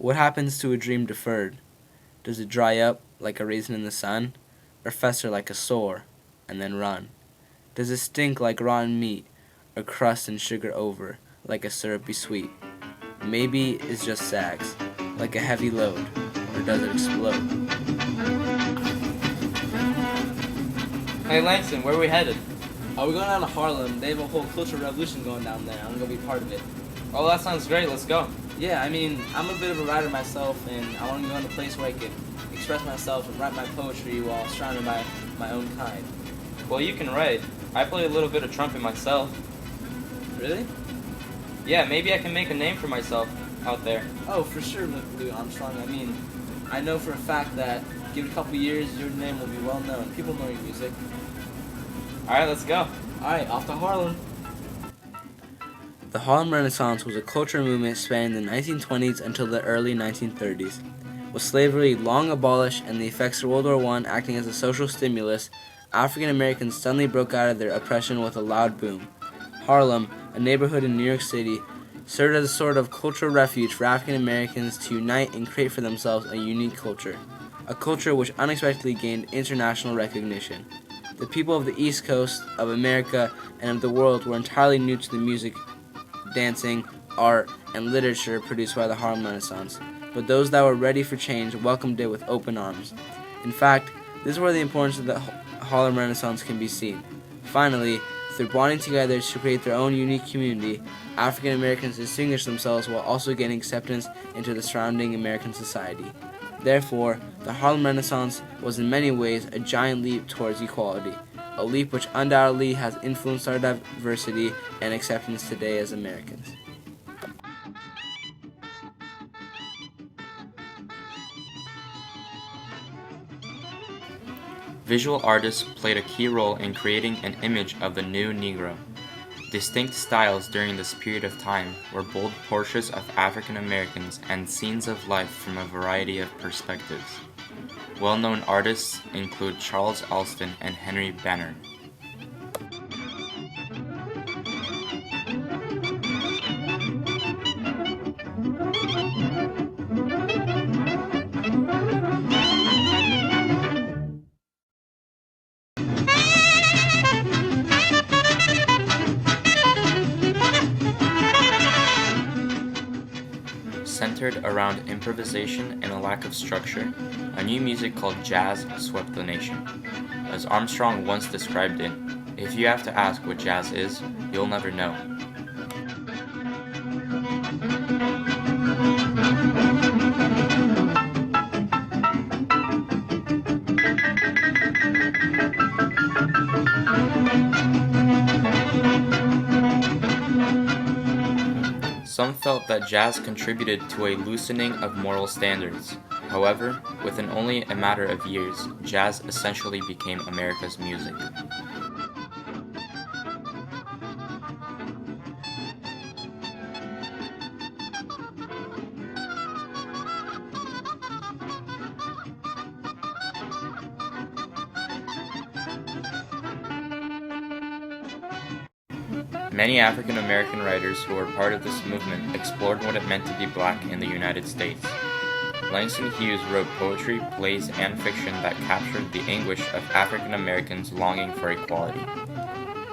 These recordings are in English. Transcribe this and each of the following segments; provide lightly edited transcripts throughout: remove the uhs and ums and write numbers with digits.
What happens to a dream deferred? Does it dry up like a raisin in the sun, or fester like a sore, and then run? Does it stink like rotten meat, or crust and sugar over, like a syrupy sweet? Maybe it just sags, like a heavy load, or does it explode? Hey Langston, where are we headed? Are we going down to Harlem? They have a whole cultural revolution going down there. I'm going to be part of it. Oh, that sounds great. Let's go. Yeah, I mean, I'm a bit of a writer myself, and I want to go in a place where I can express myself and write my poetry while surrounded by my own kind. Well, you can write. I play a little bit of trumpet myself. Really? Yeah, maybe I can make a name for myself out there. Oh, for sure, Louis Armstrong. I mean, I know for a fact that give it a couple years, your name will be well known. People know your music. All right, let's go. All right, off to Harlem. The Harlem Renaissance was a cultural movement spanning the 1920s until the early 1930s. With slavery long abolished and the effects of World War I acting as a social stimulus, African Americans suddenly broke out of their oppression with a loud boom. Harlem, a neighborhood in New York City, served as a sort of cultural refuge for African Americans to unite and create for themselves a unique culture, a culture which unexpectedly gained international recognition. The people of the East Coast of America and of the world were entirely new to the music, dancing, art, and literature produced by the Harlem Renaissance, but those that were ready for change welcomed it with open arms. In fact, this is where the importance of the Harlem Renaissance can be seen. Finally, through bonding together to create their own unique community, African Americans distinguished themselves while also gaining acceptance into the surrounding American society. Therefore, the Harlem Renaissance was in many ways a giant leap towards equality, a leap which undoubtedly has influenced our diversity and acceptance today as Americans. Visual artists played a key role in creating an image of the new Negro. Distinct styles during this period of time were bold portraits of African Americans and scenes of life from a variety of perspectives. Well-known artists include Charles Alston and Henry Banner. Centered around improvisation and a lack of structure, a new music called jazz swept the nation. As Armstrong once described it, if you have to ask what jazz is, you'll never know. Some felt that jazz contributed to a loosening of moral standards. However, within only a matter of years, jazz essentially became America's music. Many African American writers who were part of this movement explored what it meant to be black in the United States. Langston Hughes wrote poetry, plays, and fiction that captured the anguish of African Americans longing for equality.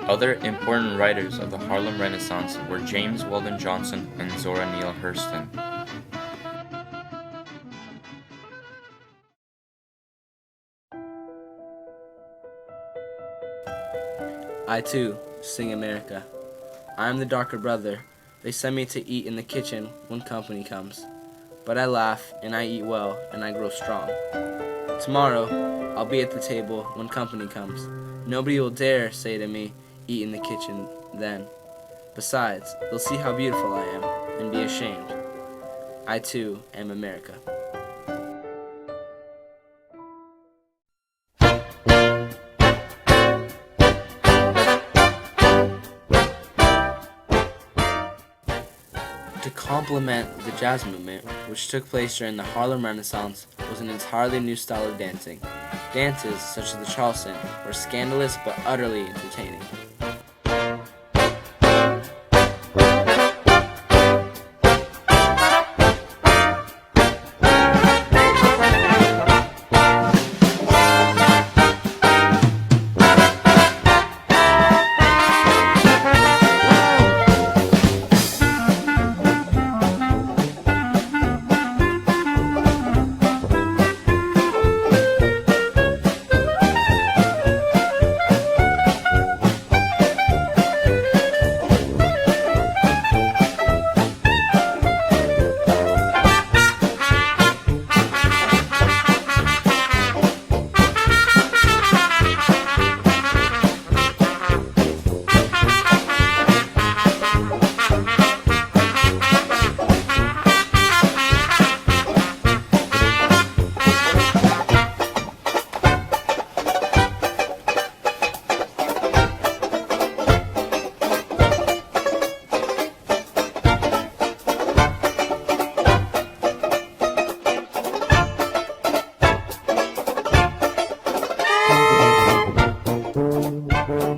Other important writers of the Harlem Renaissance were James Weldon Johnson and Zora Neale Hurston. I too sing America. I am the darker brother. They send me to eat in the kitchen when company comes. But I laugh, and I eat well, and I grow strong. Tomorrow, I'll be at the table when company comes. Nobody will dare say to me, eat in the kitchen then. Besides, they'll see how beautiful I am, and be ashamed. I too am America. To complement the jazz movement, which took place during the Harlem Renaissance, was an entirely new style of dancing. Dances, such as the Charleston, were scandalous but utterly entertaining.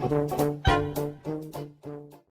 Bye.